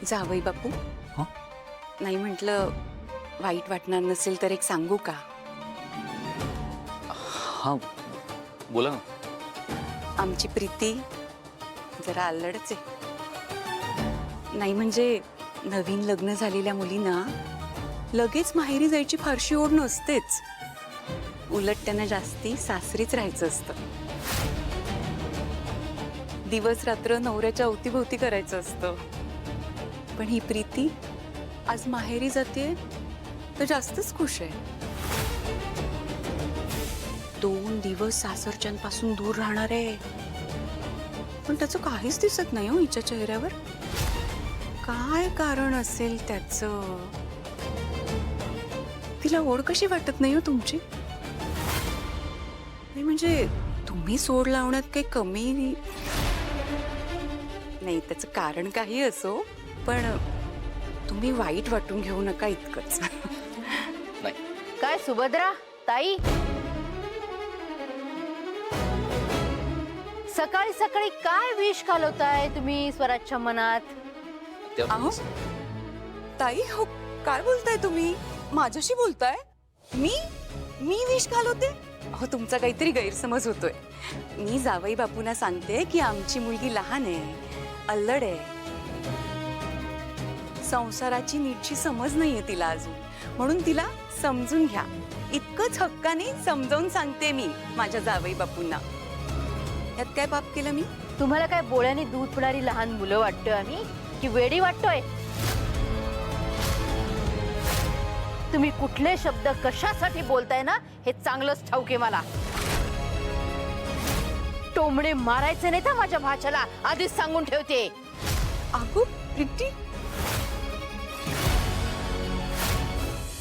जावई बापू हं? नाही म्हटलं वाईट वाटणार नसेल तर एक सांगू का? हाँ बोला ना. आमची प्रीती जरा अल्लडच आहे. नाही म्हणजे नवीन लग्न झालेल्या मुलींना लगेच माहेरी जायची फारशी ओढ नसतेच. उलट त्यांना जास्ती सासरीच राहायचं असतं. दिवस रात्र नवऱ्याच्या अवतीभोवती करायचं असतं. पण ही प्रीती आज माहेरी जाते तर जास्तच खुश आहे. 2 दिवस सासरच्यांपासून दूर राहणार आहे. पण त्याचं काहीच दिसत नाही हो हिच्या चेहऱ्यावर. काय कारण असेल त्याचं? तिला ओढ कशी वाटत नाही हो तुमची? नाही म्हणजे तुम्ही सोड लावण्यात काही कमी नाही. त्याचं कारण काही असो पण तुम्ही वाईट वाटून घेऊ नका इतकंच. नाही. काय सुभद्रा ताई, सकाळी सकाळी काय विष घालवताय तुम्ही स्वराजच्या मनात? अहो ताई, हो काय बोलताय तुम्ही? माझ्याशी बोलताय? मी विष घालवते? अहो तुमचा काहीतरी गैरसमज होतोय. मी जावई बापूंना सांगते की आमची मुलगी लहान आहे, अल्लड आहे. संसाराची नीटची समज नाहीये तिला अजून, म्हणून तिला समजून घ्या इतकंच हक्काने समजावून सांगते मी माझ्या जावई बापूंना. यात काय पाप केलं मी? तुम्हाला काय बोळ्याने दूध पिणारी लहान मुलं वाटतोय आम्ही की वेडी वाटतोय? तुम्ही कुठले शब्द कशासाठी बोलताय ना हे चांगलंच ठाऊक आहे मला. टोमणे मारायचे नाही तर माझ्या भाच्याला, आधीच सांगून ठेवते. अगो प्रीती,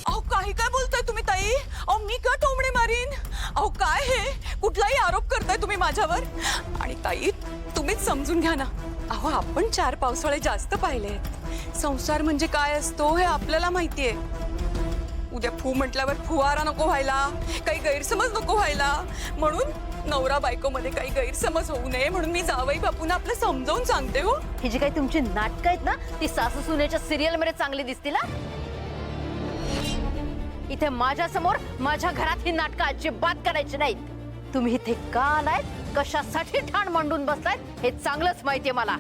अहो काही काय बोलताय तुम्ही ताई? अहो मी का टोमणे मारीन? अहो काय हे कुठलाही आरोप करताय तुम्ही माझ्यावर? आणि ताई तुम्हीच समजून घ्या ना. अहो आपण 4 पावसाळे जास्त पाहिलेत. संसार म्हणजे काय असतो हे आपल्याला माहितीये. उद्या फू म्हटल्यावर फुवारा नको व्हायला, काही गैरसमज नको व्हायला. म्हणून नवरा बायको मध्ये काही गैरसमज होऊ नये म्हणून मी जावई बापूंना आपलं समजावून सांगते. हो ही जी काही तुमची नाटकं आहेत ना ती सासू सुनेच्या सिरियल मध्ये चांगली दिसतील ना. इथे माझ्या समोर माझ्या घरात ही नाटकं अजिबात करायची नाहीत. तुम्ही इथे का आलायत, कशासाठी ठाण मांडून बसलायत हे चांगलंच माहितीये मला.